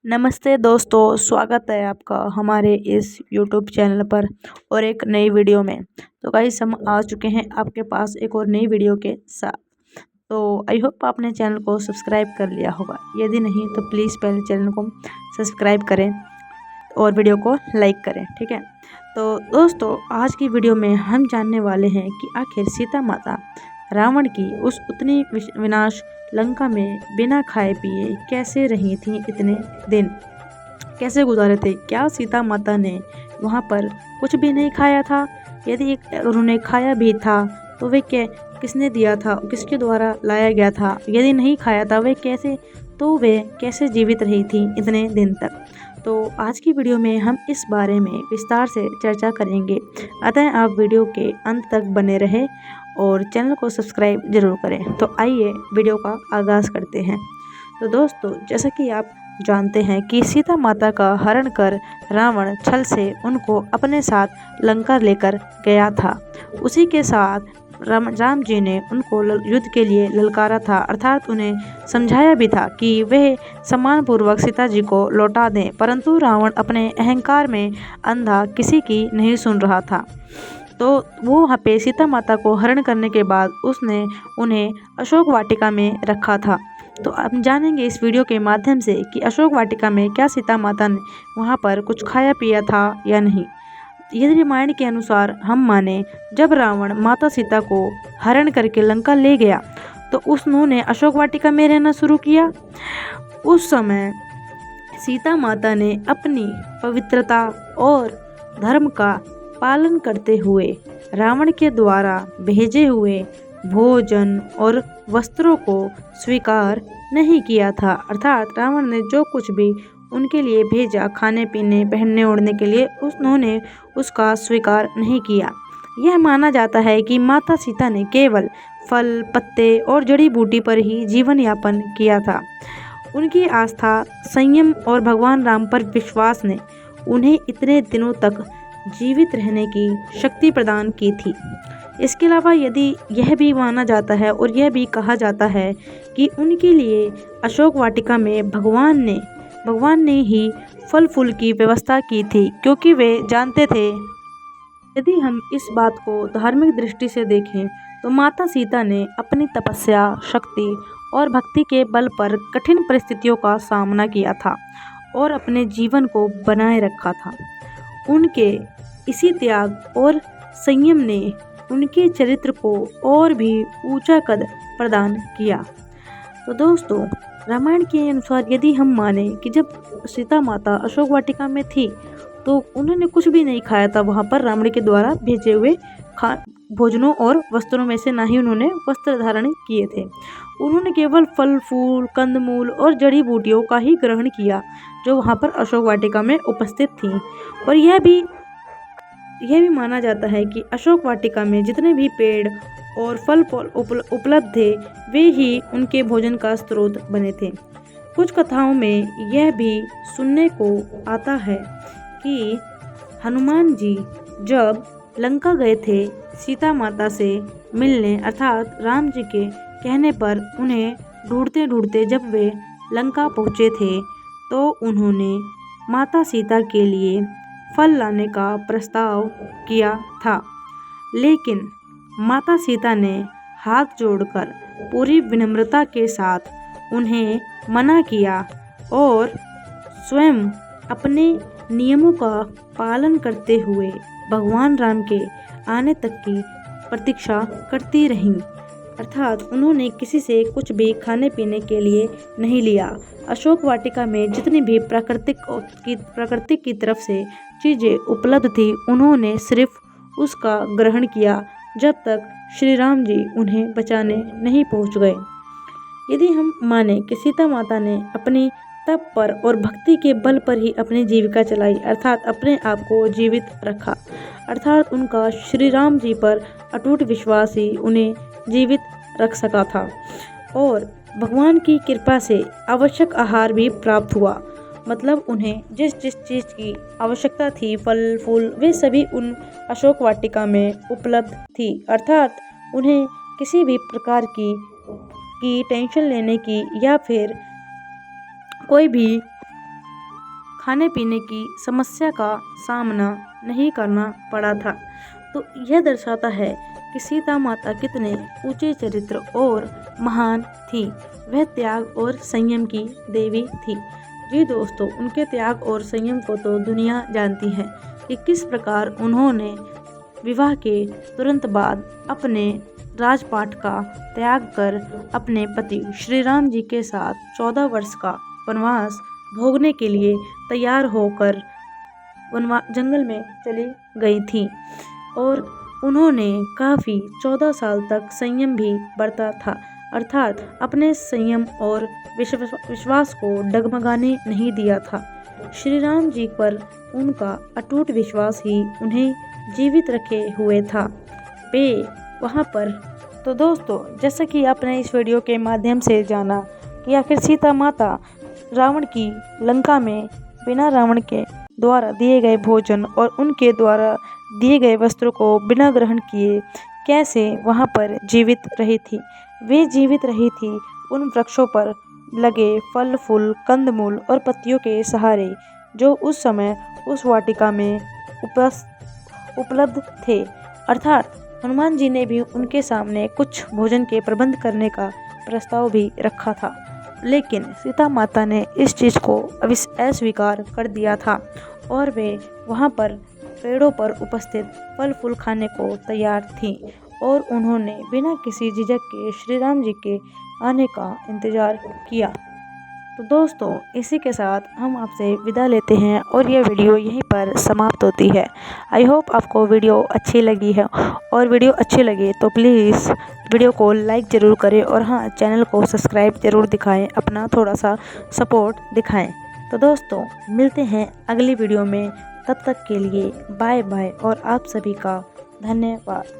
नमस्ते दोस्तों, स्वागत है आपका हमारे इस यूट्यूब चैनल पर और एक नई वीडियो में। तो गाइस हम आ चुके हैं आपके पास एक और नई वीडियो के साथ। तो आई होप आपने चैनल को सब्सक्राइब कर लिया होगा। यदि नहीं तो प्लीज़ पहले चैनल को सब्सक्राइब करें और वीडियो को लाइक करें, ठीक है। तो दोस्तों आज की वीडियो में हम जानने वाले हैं कि आखिर सीता माता रावण की उस उतनी विनाश लंका में बिना खाए पिए कैसे रही थीं, इतने दिन कैसे गुजारे थे। क्या सीता माता ने वहाँ पर कुछ भी नहीं खाया था? यदि उन्होंने खाया भी था तो वे किसने दिया था, किसके द्वारा लाया गया था? यदि नहीं खाया था वे कैसे जीवित रही थी इतने दिन तक? तो आज की वीडियो में हम इस बारे में विस्तार से चर्चा करेंगे, अतः आप वीडियो के अंत तक बने रहें और चैनल को सब्सक्राइब जरूर करें। तो आइए वीडियो का आगाज़ करते हैं। तो दोस्तों जैसा कि आप जानते हैं कि सीता माता का हरण कर रावण छल से उनको अपने साथ लंका लेकर गया था। उसी के साथ राम जी ने उनको युद्ध के लिए ललकारा था, अर्थात उन्हें समझाया भी था कि वह सम्मानपूर्वक सीता जी को लौटा दें, परंतु रावण अपने अहंकार में अंधा किसी की नहीं सुन रहा था। तो वो वहाँ पे सीता माता को हरण करने के बाद उसने उन्हें अशोक वाटिका में रखा था। तो हम जानेंगे इस वीडियो के माध्यम से कि अशोक वाटिका में क्या सीता माता ने वहाँ पर कुछ खाया पिया था या नहीं। यदि रामायण के अनुसार हम माने, जब रावण माता सीता को हरण करके लंका ले गया तो उन्होंने अशोक वाटिका में रहना शुरू किया। उस समय सीता माता ने अपनी पवित्रता और धर्म का पालन करते हुए रावण के द्वारा भेजे हुए भोजन और वस्त्रों को स्वीकार नहीं किया था, अर्थात रावण ने जो कुछ भी उनके लिए भेजा खाने पीने पहनने ओढ़ने के लिए, उन्होंने उसका स्वीकार नहीं किया। यह माना जाता है कि माता सीता ने केवल फल पत्ते और जड़ी बूटी पर ही जीवन यापन किया था। उनकी आस्था, संयम और भगवान राम पर विश्वास ने उन्हें इतने दिनों तक जीवित रहने की शक्ति प्रदान की थी। इसके अलावा यदि यह भी माना जाता है और यह भी कहा जाता है कि उनके लिए अशोक वाटिका में भगवान ने ही फल फूल की व्यवस्था की थी, क्योंकि वे जानते थे यदि हम इस बात को धार्मिक दृष्टि से देखें तो माता सीता ने अपनी तपस्या, शक्ति और भक्ति के बल पर कठिन परिस्थितियों का सामना किया था और अपने जीवन को बनाए रखा था। उनके इसी त्याग और संयम ने उनके चरित्र को और भी ऊंचा कद प्रदान किया। तो दोस्तों रामायण के अनुसार यदि हम माने कि जब सीता माता अशोक वाटिका में थी तो उन्होंने कुछ भी नहीं खाया था वहाँ पर रावण के द्वारा भेजे हुए भोजनों और वस्त्रों में से, ना ही उन्होंने वस्त्र धारण किए थे। उन्होंने केवल फल फूल कंदमूल और जड़ी बूटियों का ही ग्रहण किया जो वहाँ पर अशोक वाटिका में उपस्थित थी। और यह भी माना जाता है कि अशोक वाटिका में जितने भी पेड़ और फल उपलब्ध थे वे ही उनके भोजन का स्रोत बने थे। कुछ कथाओं में यह भी सुनने को आता है कि हनुमान जी जब लंका गए थे सीता माता से मिलने, अर्थात राम जी के कहने पर उन्हें ढूंढते ढूंढते जब वे लंका पहुँचे थे तो उन्होंने माता सीता के लिए फल लाने का प्रस्ताव किया था, लेकिन माता सीता ने हाथ जोड़कर पूरी विनम्रता के साथ उन्हें मना किया और स्वयं अपने नियमों का पालन करते हुए भगवान राम के आने तक की प्रतीक्षा करती रहीं, अर्थात उन्होंने किसी से कुछ भी खाने पीने के लिए नहीं लिया। अशोक वाटिका में जितनी भी प्रकृति की तरफ से चीज़ें उपलब्ध थी उन्होंने सिर्फ उसका ग्रहण किया जब तक श्री राम जी उन्हें बचाने नहीं पहुंच गए। यदि हम माने कि सीता माता ने अपनी तप पर और भक्ति के बल पर ही अपनी जीविका चलाई, अर्थात अपने आप को जीवित रखा, अर्थात उनका श्री राम जी पर अटूट विश्वास ही उन्हें जीवित रख सका था और भगवान की कृपा से आवश्यक आहार भी प्राप्त हुआ। मतलब उन्हें जिस चीज़ की आवश्यकता थी, फल फूल, वे सभी उन अशोक वाटिका में उपलब्ध थी, अर्थात उन्हें किसी भी प्रकार की टेंशन लेने की या फिर कोई भी खाने पीने की समस्या का सामना नहीं करना पड़ा था। तो यह दर्शाता है कि सीता माता कितने ऊंचे चरित्र और महान थी। वह त्याग और संयम की देवी थी। जी दोस्तों, उनके त्याग और संयम को तो दुनिया जानती है कि किस प्रकार उन्होंने विवाह के तुरंत बाद अपने राजपाट का त्याग कर अपने पति श्री राम जी के साथ 14 वर्ष का वनवास भोगने के लिए तैयार होकर जंगल में चली गई थी। और उन्होंने काफ़ी 14 साल तक संयम भी बरता था, अर्थात अपने संयम और विश्वास को डगमगाने नहीं दिया था। श्री राम जी पर उनका अटूट विश्वास ही उन्हें जीवित रखे हुए था। वे वहाँ पर तो दोस्तों, जैसा कि आपने इस वीडियो के माध्यम से जाना कि आखिर सीता माता रावण की लंका में बिना रावण के द्वारा दिए गए भोजन और उनके द्वारा दिए गए वस्त्रों को बिना ग्रहण किए कैसे वहाँ पर जीवित रही थी। वे जीवित रही थी उन वृक्षों पर लगे फल फूल कंदमूल और पत्तियों के सहारे, जो उस समय उस वाटिका में उपलब्ध थे। अर्थात हनुमान जी ने भी उनके सामने कुछ भोजन के प्रबंध करने का प्रस्ताव भी रखा था, लेकिन सीता माता ने इस चीज़ को अस्वीकार कर दिया था और वे वहाँ पर पेड़ों पर उपस्थित फल फूल खाने को तैयार थीं और उन्होंने बिना किसी झिझक के श्री राम जी के आने का इंतज़ार किया। तो दोस्तों, इसी के साथ हम आपसे विदा लेते हैं और यह वीडियो यहीं पर समाप्त होती है। आई होप आपको वीडियो अच्छी लगी है, और वीडियो अच्छी लगे तो प्लीज़ वीडियो को लाइक ज़रूर करें और हाँ, चैनल को सब्सक्राइब ज़रूर दिखाएं, अपना थोड़ा सा सपोर्ट दिखाएं। तो दोस्तों, मिलते हैं अगली वीडियो में, तब तक के लिए बाय बाय और आप सभी का धन्यवाद।